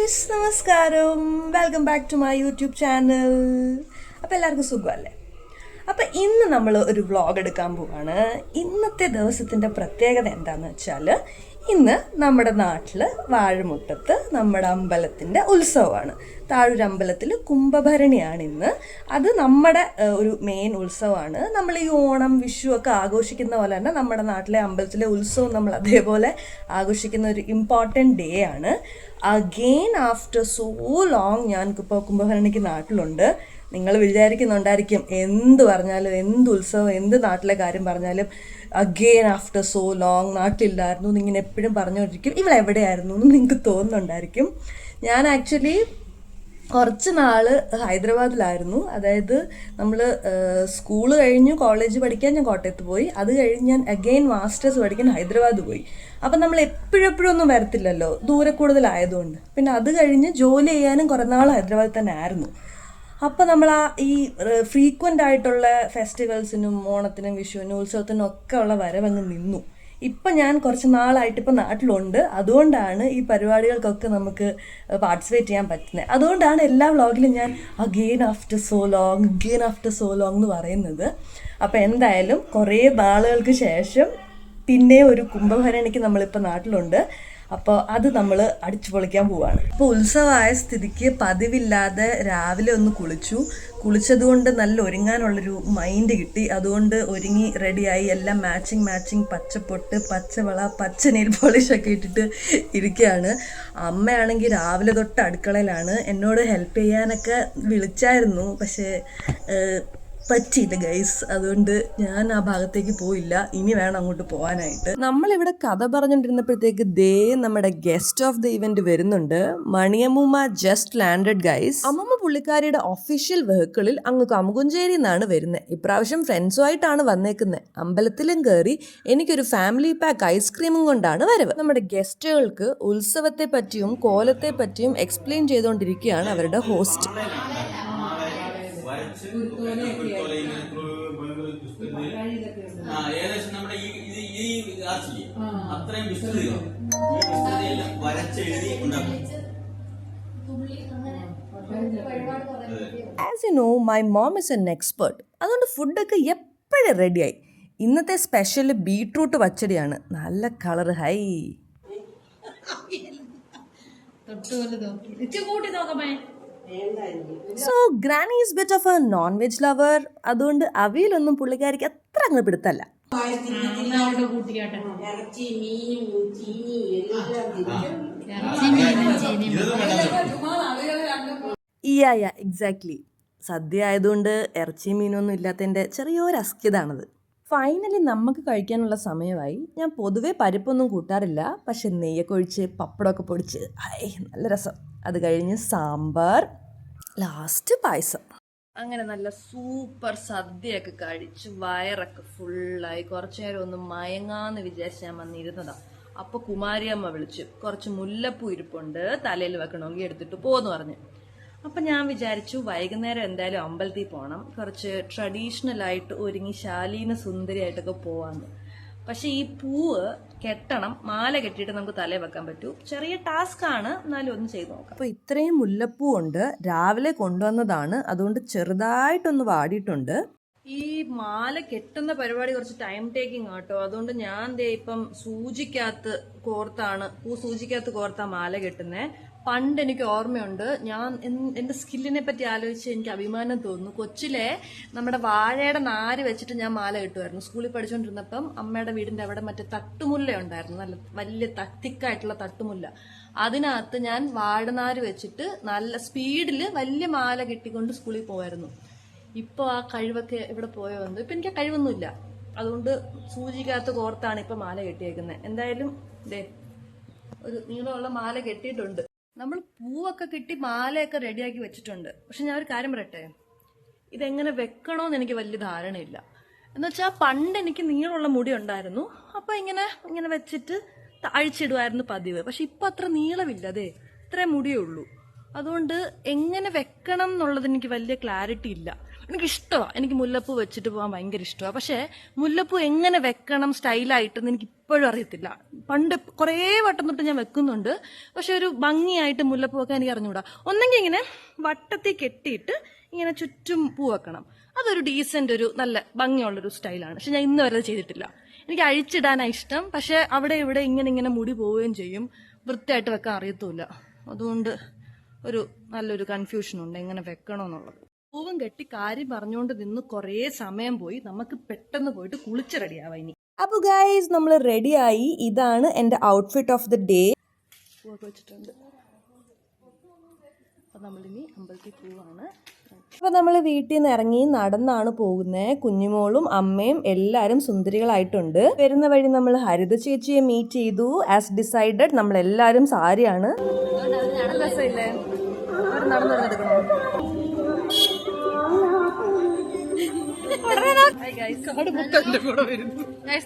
Guys, നമസ്കാരം. Welcome back to my YouTube channel. അപ്പോൾ എല്ലാവർക്കും സുഖമല്ലേ? അപ്പോൾ ഇന്ന് നമ്മൾ ഒരു വ്ളോഗ് എടുക്കാൻ പോവാണ്. ഇന്നത്തെ ദിവസത്തിൻ്റെ പ്രത്യേകത എന്താണെന്ന് വെച്ചാൽ, ഇന്ന് നമ്മുടെ നാട്ടിൽ വാഴമുട്ടത്ത് നമ്മുടെ അമ്പലത്തിൻ്റെ ഉത്സവമാണ്. താഴൂർ അമ്പലത്തിൽ കുംഭഭരണിയാണ് ഇന്ന്. അത് നമ്മുടെ ഒരു മെയിൻ ഉത്സവമാണ്. നമ്മൾ ഈ ഓണം വിഷു ഒക്കെ ആഘോഷിക്കുന്ന പോലെ തന്നെ നമ്മുടെ നാട്ടിലെ അമ്പലത്തിലെ ഉത്സവം നമ്മൾ അതേപോലെ ആഘോഷിക്കുന്ന ഒരു ഇമ്പോർട്ടൻറ്റ് ഡേ ആണ്. അഗെയിൻ ആഫ്റ്റർ സോ ലോങ് ഞാൻ ഇപ്പോൾ കുംഭഭരണിക്ക് നാട്ടിലുണ്ട്. നിങ്ങൾ വിചാരിക്കുന്നുണ്ടായിരിക്കും എന്ത് പറഞ്ഞാലും, എന്ത് ഉത്സവം, എന്ത് നാട്ടിലെ കാര്യം പറഞ്ഞാലും അഗെയിൻ ആഫ്റ്റർ സോ ലോങ് നാട്ടിലില്ലായിരുന്നു എന്നിങ്ങനെ എപ്പോഴും പറഞ്ഞുകൊണ്ടിരിക്കും. ഇവളെവിടെയായിരുന്നു എന്ന് നിങ്ങൾക്ക് തോന്നുന്നുണ്ടായിരിക്കും. ഞാൻ ആക്ച്വലി കുറച്ച് നാൾ ഹൈദരാബാദിലായിരുന്നു. അതായത് നമ്മൾ സ്കൂൾ കഴിഞ്ഞു കോളേജ് പഠിക്കാൻ ഞാൻ കോട്ടയത്ത് പോയി. അത് കഴിഞ്ഞ് ഞാൻ അഗെയിൻ മാസ്റ്റേഴ്സ് പഠിക്കാൻ ഹൈദരാബാദ് പോയി. അപ്പം നമ്മൾ എപ്പോഴെപ്പോഴും ഒന്നും വരത്തില്ലല്ലോ, ദൂരെ കൂടുതലായതുകൊണ്ട്. പിന്നെ അത് കഴിഞ്ഞ് ജോലി ചെയ്യാനും കുറേ നാൾ ഹൈദരാബാദിൽ തന്നെ ആയിരുന്നു. അപ്പോൾ നമ്മൾ ഈ ഫ്രീക്വൻ്റ് ആയിട്ടുള്ള ഫെസ്റ്റിവൽസിനും ഓണത്തിനും വിഷുവിനും ഉത്സവത്തിനും ഒക്കെ ഉള്ള വരവങ്ങ് നിന്നു. ഇപ്പം ഞാൻ കുറച്ച് നാളായിട്ട് ഇപ്പം നാട്ടിലുണ്ട്. അതുകൊണ്ടാണ് ഈ പരിപാടികൾക്കൊക്കെ നമുക്ക് പാർട്ടിസിപ്പേറ്റ് ചെയ്യാൻ പറ്റുന്നത്. അതുകൊണ്ടാണ് എല്ലാ വ്ളോഗിലും ഞാൻ അഗെയിൻ ആഫ്റ്റർ സോ ലോങ് എന്ന് പറയുന്നത്. അപ്പോൾ എന്തായാലും കുറേ നാളുകൾക്ക് ശേഷം പിന്നെ ഒരു കുംഭഭരണിക്ക് നമ്മളിപ്പോൾ നാട്ടിലുണ്ട്. അപ്പോൾ അത് നമ്മൾ അടിച്ചു പൊളിക്കാൻ പോവാണ്. ഇപ്പോൾ ഉത്സവമായ സ്ഥിതിക്ക് പതിവില്ലാതെ രാവിലെ ഒന്ന് കുളിച്ചതുകൊണ്ട് നല്ല ഒരുങ്ങാനുള്ളൊരു മൈൻഡ് കിട്ടി. അതുകൊണ്ട് ഒരുങ്ങി റെഡിയായി, എല്ലാം മാച്ചിങ് പച്ചപ്പൊട്ട്, പച്ചവള, പച്ച നെയിൽ പോളിഷൊക്കെ ഇട്ടിട്ട് ഇരിക്കുകയാണ്. അമ്മയാണെങ്കിൽ രാവിലെ തൊട്ട് അടുക്കളയിലാണ്. എന്നോട് ഹെൽപ്പ് ചെയ്യാനൊക്കെ വിളിച്ചായിരുന്നു, പക്ഷേ പറ്റിയില്ല ഗൈസ്. അതുകൊണ്ട് ഞാൻ ആ ഭാഗത്തേക്ക് പോയില്ല. ഇനി വേണം അങ്ങോട്ട് പോകാനായിട്ട്. നമ്മളിവിടെ കഥ പറഞ്ഞുകൊണ്ടിരുന്നപ്പോഴത്തേക്ക് നമ്മുടെ ഗസ്റ്റ് ഓഫ് ദ ഇവന്റ് വരുന്നുണ്ട്. മണിയമ്മൂമ്മ ജസ്റ്റ് ലാൻഡഡ് ഗൈസ്. അമ്മമ്മ പുള്ളിക്കാരിയുടെ ഒഫീഷ്യൽ വെഹിക്കിളിൽ അങ്ങ് കമുകുഞ്ചേരി എന്നാണ് വരുന്നത്. ഇപ്രാവശ്യം ഫ്രണ്ട്സുമായിട്ടാണ് വന്നേക്കുന്നത്. അമ്പലത്തിലും കയറി എനിക്കൊരു ഫാമിലി പാക്ക് ഐസ്ക്രീമും കൊണ്ടാണ് വരവ്. നമ്മുടെ ഗസ്റ്റുകൾക്ക് ഉത്സവത്തെ പറ്റിയും കോലത്തെ പറ്റിയും എക്സ്പ്ലെയിൻ ചെയ്തുകൊണ്ടിരിക്കുകയാണ് അവരുടെ ഹോസ്റ്റ്. ഏകദേശം നമ്മുടെ ഈ ആർച്ചില്ലേ അത്രയും വിസ്തൃതിയോ ഈ വിസ്തൃതിയിൽ വരച്ചെഴുതി ഉണ്ടാക്കും. As you know, my mom is an expert. അതുകൊണ്ട് ഫുഡൊക്കെ എപ്പോഴും റെഡിയായി. ഇന്നത്തെ സ്പെഷ്യൽ ബീട്രൂട്ട് പച്ചടിയാണ്. നല്ല colour. Hi so granny is bit of a non veg lover. അതുകൊണ്ട് അവിയലൊന്നും പുള്ളിക്കാരിക്ക് അത്ര അങ്ങ് പിടുത്തല്ല. എക്സാക്ട്ലി. സദ്യ ആയതുകൊണ്ട് ഇറച്ചി മീനൊന്നും ഇല്ലാത്തതിൻ്റെ ചെറിയൊരു അസ്കിതാണത്. ഫൈനലി നമുക്ക് കഴിക്കാനുള്ള സമയമായി. ഞാൻ പൊതുവേ പരിപ്പൊന്നും കൂട്ടാറില്ല, പക്ഷെ നെയ്യൊക്കെ ഒഴിച്ച് പപ്പടമൊക്കെ പൊടിച്ച് നല്ല രസം. അത് കഴിഞ്ഞ് സാമ്പാർ, ലാസ്റ്റ് പായസം. അങ്ങനെ നല്ല സൂപ്പർ സദ്യയൊക്കെ കഴിച്ച് വയറൊക്കെ ഫുള്ളായി. കുറച്ചു നേരം ഒന്ന് മയങ്ങാന്ന് വിചാരിച്ച് ഞാൻ വന്നിരുന്നതാ. അപ്പോൾ കുമാരിയമ്മ വിളിച്ചു. കുറച്ച് മുല്ലപ്പൂ ഇരിപ്പുണ്ട്, തലയിൽ വെക്കണമെങ്കിൽ എടുത്തിട്ട് പോന്ന് പറഞ്ഞു. അപ്പം ഞാൻ വിചാരിച്ചു വൈകുന്നേരം എന്തായാലും അമ്പലത്തിൽ പോകണം, കുറച്ച് ട്രഡീഷണൽ ആയിട്ട് ഒരുങ്ങി ശാലീന സുന്ദരിയായിട്ടൊക്കെ പോവാന്ന്. പക്ഷെ ഈ പൂവ് കെട്ടണം, മാല കെട്ടിയിട്ട് നമുക്ക് തലയിൽ വെക്കാൻ പറ്റൂ. ചെറിയ ടാസ്ക് ആണ്, എന്നാലും ഒന്ന് ചെയ്ത് നോക്കാം. അപ്പോൾ ഇത്രയും മുല്ലപ്പൂ ഉണ്ട്, രാവിലെ കൊണ്ടുവന്നതാണ്. അതുകൊണ്ട് ചെറുതായിട്ടൊന്ന് വാടിയിട്ടുണ്ട്. ഈ മാല കെട്ടുന്ന പരിപാടി കുറച്ച് ടൈം ടേക്കിംഗ് ആട്ടോ. അതുകൊണ്ട് ഞാൻ ഇപ്പം സൂചിക്കകത്ത് കോർത്താ മാല കെട്ടുന്നേ. പണ്ട് എനിക്ക് ഓർമ്മയുണ്ട്, ഞാൻ എൻ്റെ സ്കില്ലിനെ പറ്റി ആലോചിച്ച് എനിക്ക് അഭിമാനം തോന്നുന്നു. കൊച്ചിലെ നമ്മുടെ വാഴയുടെ നാര് വെച്ചിട്ട് ഞാൻ മാല കെട്ടുമായിരുന്നു. സ്കൂളിൽ പഠിച്ചുകൊണ്ടിരുന്നപ്പം അമ്മയുടെ വീടിൻ്റെ അവിടെ മറ്റേ തട്ടുമുല്ല ഉണ്ടായിരുന്നു, നല്ല വലിയ തിക്കായിട്ടുള്ള തട്ടുമുല്ല. അതിനകത്ത് ഞാൻ വാഴനാര് വെച്ചിട്ട് നല്ല സ്പീഡിൽ വലിയ മാല കെട്ടിക്കൊണ്ട് സ്കൂളിൽ പോകായിരുന്നു. ഇപ്പോൾ ആ കഴിവൊക്കെ ഇവിടെ പോയോ എന്തോ. ഇപ്പം എനിക്ക് ആ കഴിവൊന്നുമില്ല. അതുകൊണ്ട് സൂചിക്കകത്ത് കോർത്താണ് ഇപ്പം മാല കെട്ടിയേക്കുന്നത്. എന്തായാലും ഒരു നീളമുള്ള മാല കെട്ടിയിട്ടുണ്ട്. നമ്മൾ പൂവൊക്കെ കെട്ടി മാലയൊക്കെ റെഡിയാക്കി വെച്ചിട്ടുണ്ട്. പക്ഷെ ഞാൻ ഒരു കാര്യം പറയട്ടെ, ഇതെങ്ങനെ വെക്കണമെന്ന് എനിക്ക് വലിയ ധാരണയില്ല. എന്നുവെച്ചാൽ പണ്ട് എനിക്ക് നീളമുള്ള മുടി ഉണ്ടായിരുന്നു. അപ്പോൾ ഇങ്ങനെ വെച്ചിട്ട് അഴിച്ചിടുമായിരുന്നു പതിവ്. പക്ഷെ ഇപ്പം അത്ര നീളമില്ല, ഇത്രേ മുടിയേ ഉള്ളൂ. അതുകൊണ്ട് എങ്ങനെ വെക്കണം എന്നുള്ളത് എനിക്ക് വലിയ ക്ലാരിറ്റി ഇല്ല. എനിക്കിഷ്ടമാണ്, എനിക്ക് മുല്ലപ്പൂ വെച്ചിട്ട് പോകാൻ ഭയങ്കര ഇഷ്ടമാണ്. പക്ഷേ മുല്ലപ്പൂ എങ്ങനെ വെക്കണം സ്റ്റൈലായിട്ടെന്ന് എനിക്ക് ഇപ്പോഴും അറിയത്തില്ല. പണ്ട് കുറേ വട്ടം തൊട്ട് ഞാൻ വെക്കുന്നുണ്ട്, പക്ഷെ ഒരു ഭംഗിയായിട്ട് മുല്ലപ്പൂ വെക്കാൻ എനിക്ക് അറിഞ്ഞുകൂടാ. ഒന്നെങ്കിൽ ഇങ്ങനെ വട്ടത്തിൽ കെട്ടിയിട്ട് ഇങ്ങനെ ചുറ്റും പൂ വെക്കണം, അതൊരു ഡീസന്റ് ഒരു നല്ല ഭംഗിയുള്ളൊരു സ്റ്റൈലാണ്. പക്ഷെ ഞാൻ ഇന്ന് വരെ ചെയ്തിട്ടില്ല. എനിക്ക് അഴിച്ചിടാനാണ് ഇഷ്ടം, പക്ഷെ അവിടെ ഇവിടെ ഇങ്ങനെ മുടി പോവുകയും ചെയ്യും, വൃത്തിയായിട്ട് വെക്കാൻ അറിയത്തുമില്ല. അതുകൊണ്ട് ഒരു നല്ലൊരു കൺഫ്യൂഷൻ ഉണ്ട് എങ്ങനെ വെക്കണമെന്നുള്ളത്. പൂവും കെട്ടി കാര്യം പറഞ്ഞുകൊണ്ട് നിന്ന് കുറേ സമയം പോയി. നമുക്ക് പെട്ടെന്ന് പോയിട്ട് കുളിച്ച് റെഡിയാവാം ഇനി. അപ്പോൾ ഗൈസ് നമ്മൾ റെഡിയായി. ഇതാണ് എൻ്റെ ഔട്ട്ഫിറ്റ് ഓഫ് ദി ഡേ. പൂവൊക്കെ വെച്ചിട്ടുണ്ട്. അപ്പോൾ നമ്മളിനി അമ്പലത്തിൽ പോവാണ്. അപ്പോൾ നമ്മൾ വീട്ടിൽ നിന്ന് ഇറങ്ങി നടന്നാണ് പോകുന്നത്. കുഞ്ഞുമോളും അമ്മയും എല്ലാവരും സുന്ദരികളായിട്ടുണ്ട്. വരുന്ന വഴി നമ്മൾ ഹരിത ചേച്ചിയെ മീറ്റ് ചെയ്തു. ആസ് ഡിസൈഡഡ് നമ്മളെല്ലാവരും സാരിയാണ്.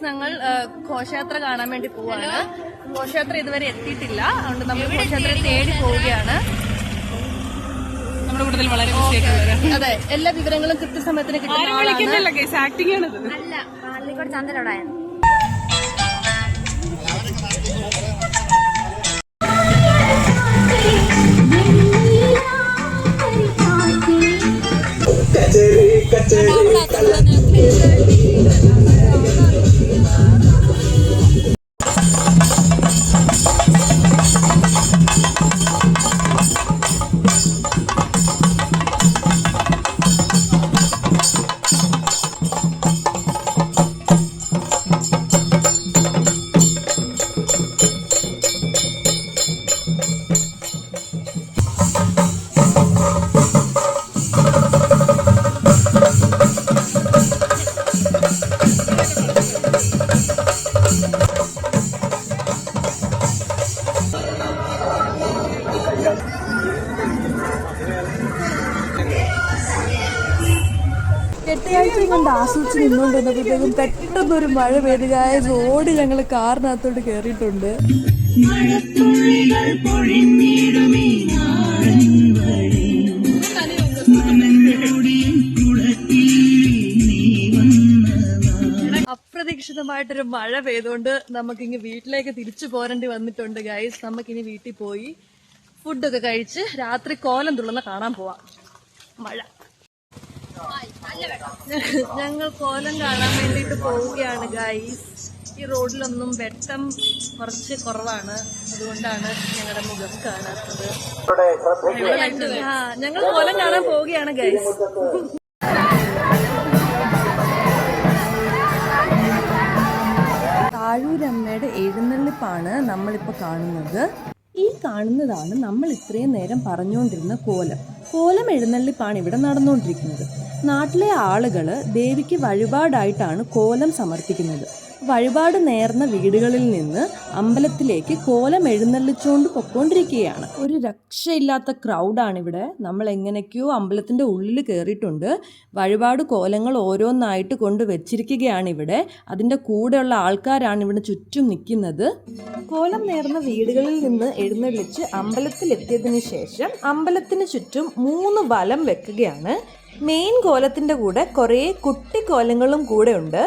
ഞങ്ങൾ ഘോഷയാത്ര കാണാൻ വേണ്ടി പോവാണ്. ഘോഷയാത്ര ഇതുവരെ എത്തിയിട്ടില്ല, അതുകൊണ്ട് നമ്മൾ ഘോഷയാത്ര തേടി പോവുകയാണ്. അതെ, എല്ലാ വിവരങ്ങളും കൃത്യസമയത്തിന് കിട്ടുന്ന കെട്ടിയാഴ്ചയും കൊണ്ട് ആസ്വദിച്ച് നിന്നുകൊണ്ടിരുന്നപ്പോഴത്തേക്കും പെട്ടെന്നൊരു മഴ പെയ്തുകായ ഓടി ഞങ്ങൾ കാറിനകത്തോട്ട് കയറിയിട്ടുണ്ട്. അപ്രതീക്ഷിതമായിട്ടൊരു മഴ പെയ്തുകൊണ്ട് നമുക്കിങ്ങ് വീട്ടിലേക്ക് തിരിച്ചു പോരേണ്ടി വന്നിട്ടുണ്ട് ഗൈസ്. നമുക്കിനി വീട്ടിൽ പോയി ഫുഡൊക്കെ കഴിച്ച് രാത്രി കോലം തുള്ളുന്ന കാണാൻ പോവാം. മഴ ഞങ്ങൾ കോലം കാണാൻ വേണ്ടിയിട്ട് പോവുകയാണ് ഗൈസ്. ഈ റോഡിലൊന്നും വെട്ടം കുറച്ച് കുറവാണ്, അതുകൊണ്ടാണ് ഞങ്ങളുടെ മുഖം കാണാത്തത്. ഞങ്ങൾ കോലം കാണാൻ പോവുകയാണ് ഗൈസ്. താഴൂരമ്മയുടെ എഴുന്നള്ളിപ്പാണ് നമ്മളിപ്പോൾ കാണുന്നത്. ഈ കാണുന്നതാണ് നമ്മൾ ഇത്രയും നേരം പറഞ്ഞുകൊണ്ടിരുന്ന കോലം എഴുന്നള്ളിപ്പാണ് ഇവിടെ നടന്നുകൊണ്ടിരിക്കുന്നത്. നാട്ടിലെ ആളുകൾ ദേവിക്ക് വഴിപാടായിട്ടാണ് കോലം സമർപ്പിക്കുന്നത്. വഴിപാട് നേർന്ന വീടുകളിൽ നിന്ന് അമ്പലത്തിലേക്ക് കോലം എഴുന്നള്ളിച്ചുകൊണ്ട് പൊക്കോണ്ടിരിക്കുകയാണ്. ഒരു രക്ഷയില്ലാത്ത ക്രൗഡാണിവിടെ. നമ്മൾ എങ്ങനെയൊക്കെയോ അമ്പലത്തിൻ്റെ ഉള്ളിൽ കയറിയിട്ടുണ്ട്. വഴിപാട് കോലങ്ങൾ ഓരോന്നായിട്ട് കൊണ്ട് വെച്ചിരിക്കുകയാണ് ഇവിടെ. അതിൻ്റെ കൂടെയുള്ള ആൾക്കാരാണ് ഇവിടെ ചുറ്റും നിൽക്കുന്നത്. കോലം നേർന്ന വീടുകളിൽ നിന്ന് എഴുന്നള്ളിച്ച് അമ്പലത്തിലെത്തിയതിന് ശേഷം അമ്പലത്തിന് ചുറ്റും 3 വലം വെക്കുകയാണ്. മെയിൻ കോലത്തിൻ്റെ കൂടെ കുറേ കുട്ടിക്കോലങ്ങളും കൂടെ ഉണ്ട്.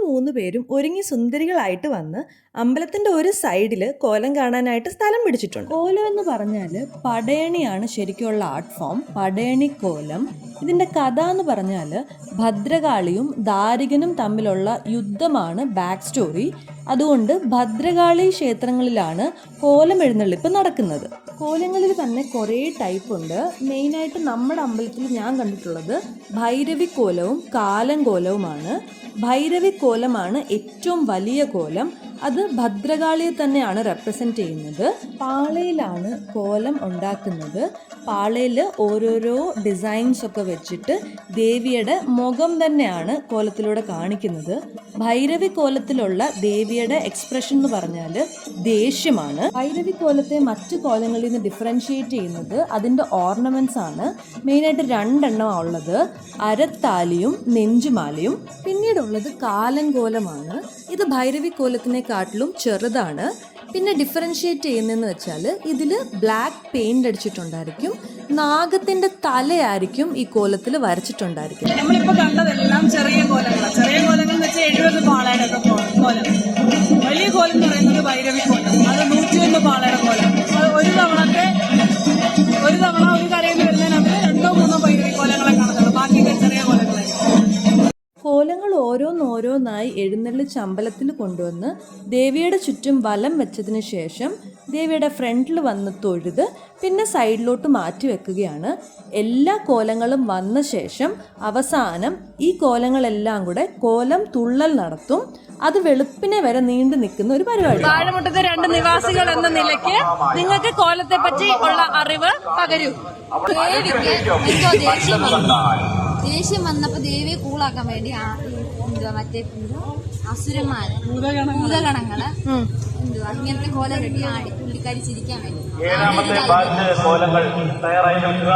3 പേരും ഒരുങ്ങി സുന്ദരികളായിട്ട് വന്ന് അമ്പലത്തിൻ്റെ ഒരു സൈഡിൽ കോലം കാണാനായിട്ട് സ്ഥലം പിടിച്ചിട്ടുണ്ട്. കോലം എന്ന് പറഞ്ഞാൽ പടയണിയാണ് ശരിക്കുള്ള ആർട്ട് ഫോം, പടയണി കോലം. ഇതിൻ്റെ കഥ എന്ന് പറഞ്ഞാൽ ഭദ്രകാളിയും ദാരികനും തമ്മിലുള്ള യുദ്ധമാണ് ബാക്ക് സ്റ്റോറി. അതുകൊണ്ട് ഭദ്രകാളി ക്ഷേത്രങ്ങളിലാണ് കോലം എഴുന്നള്ളിപ്പ് നടക്കുന്നത്. കോലങ്ങളിൽ തന്നെ കുറേ ടൈപ്പ് ഉണ്ട്. മെയിനായിട്ട് നമ്മുടെ അമ്പലത്തിൽ ഞാൻ കണ്ടിട്ടുള്ളത് ഭൈരവി കോലവും കാലം കോലവുമാണ്. ഭൈരവി കോലമാണ് ഏറ്റവും വലിയ കോലം. അത് ഭദ്രകാളിയെ തന്നെയാണ് റെപ്രസെൻ്റ് ചെയ്യുന്നത്. പാളയിലാണ് കോലം ഉണ്ടാക്കുന്നത്. പാളയിൽ ഓരോരോ ഡിസൈൻസ് ഒക്കെ വെച്ചിട്ട് ദേവിയുടെ മുഖം തന്നെയാണ് കോലത്തിലൂടെ കാണിക്കുന്നത്. ഭൈരവി കോലത്തിലുള്ള ദേവിയുടെ എക്സ്പ്രഷൻ എന്ന് പറഞ്ഞാൽ ദേഷ്യമാണ്. ഭൈരവി കോലത്തെ മറ്റു കോലങ്ങളിൽ നിന്ന് ഡിഫറൻഷിയേറ്റ് ചെയ്യുന്നത് അതിൻ്റെ ഓർണമെന്റ്സ് ആണ്. മെയിനായിട്ട് 2 എണ്ണമാണ് ഉള്ളത്, അരത്താലിയും നെഞ്ചുമാലയും. പിന്നീടുള്ളത് കാലൻ കോലമാണ്. ഇത് ഭൈരവി കോലത്തിനെക്കാട്ടിലും ചെറുതാണ്. പിന്നെ ഡിഫറൻഷിയേറ്റ് ചെയ്യുന്നതെന്ന് വെച്ചാൽ ഇതിൽ ബ്ലാക്ക് പെയിൻ്റ് അടിച്ചിട്ടുണ്ടായിരിക്കും. നാഗത്തിൻ്റെ തലയായിരിക്കും ഈ കോലത്തിൽ വരച്ചിട്ടുണ്ടായിരിക്കുന്നത്. നമ്മളിപ്പോ കണ്ടതെല്ലാം ചെറിയ കോലങ്ങളാണ്. ചെറിയ കോലങ്ങൾ എന്ന് വെച്ചാൽ 70 പാളയുടെ ഒക്കെ കോലം. വലിയ കോലം എന്ന് പറയുന്നത് ഭൈരവി കോലം. അത് 101 പാളയുടെ കോലം. ഒരു തവണ ഒരു കരയിൽ വരുന്നതിനകത്ത് 2-3 ഭൈരവി കോലങ്ങളെ കാണുന്നുള്ളൂ. ബാക്കിയൊക്കെ ചെറിയ കോലങ്ങളായിരിക്കും. കോലങ്ങൾ ഓരോന്നോരോന്നായി എഴുന്നള്ളിച്ച് അമ്പലത്തിൽ കൊണ്ടുവന്ന് ദേവിയുടെ ചുറ്റും വലം വെച്ചതിന് ശേഷം ദേവിയുടെ ഫ്രണ്ടിൽ വന്ന് തൊഴുത് പിന്നെ സൈഡിലോട്ട് മാറ്റി വെക്കുകയാണ്. എല്ലാ കോലങ്ങളും വന്ന ശേഷം അവസാനം ഈ കോലങ്ങളെല്ലാം കൂടെ കോലം തുള്ളൽ നടത്തും. അത് വെളുപ്പിനെ വരെ നീണ്ടു നിൽക്കുന്ന ഒരു പരിപാടി. താഴെമുട്ടത്തെ 2 നിവാസികൾ എന്ന നിലയ്ക്ക് നിങ്ങൾക്ക് കോലത്തെ പറ്റി ഉള്ള അറിവ് പകരൂ. ദേഷ്യം വന്നപ്പോ ദേവിയെ കൂളാക്കാൻ വേണ്ടി മറ്റേ അസുരന്മാര് ഭൂതഗണങ്ങള് ഇങ്ങനത്തെ കോല കെട്ടി ആടി പുള്ളിക്കാരി ചിരിക്കാൻ വേണ്ടി.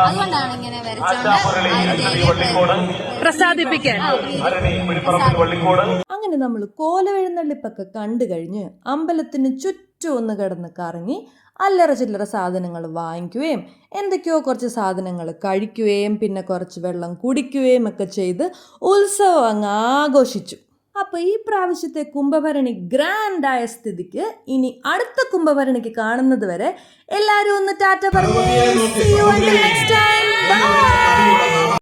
അതുകൊണ്ടാണ് ഇങ്ങനെ പ്രസാദിപ്പിക്കാൻ. അങ്ങനെ നമ്മൾ കോലവെഴുന്നള്ളിപ്പൊക്കെ കണ്ടു കഴിഞ്ഞ് അമ്പലത്തിന് ചുറ്റും ഒന്ന് കിടന്ന് കറങ്ങി അല്ലറ ചില്ലറ സാധനങ്ങൾ വാങ്ങിക്കുകയും എന്തൊക്കെയോ കുറച്ച് സാധനങ്ങൾ കഴിക്കുകയും പിന്നെ കുറച്ച് വെള്ളം കുടിക്കുകയും ഒക്കെ ചെയ്ത് ഉത്സവം അങ്ങ് ആഘോഷിച്ചു. അപ്പോൾ ഈ പ്രാവശ്യത്തെ കുംഭഭരണി ഗ്രാൻഡായ സ്ഥിതിക്ക് ഇനി അടുത്ത കുംഭഭരണിക്ക് കാണുന്നത് വരെ എല്ലാവരും ഒന്ന് ടാറ്റ പറഞ്ഞു. See you until next time. Bye.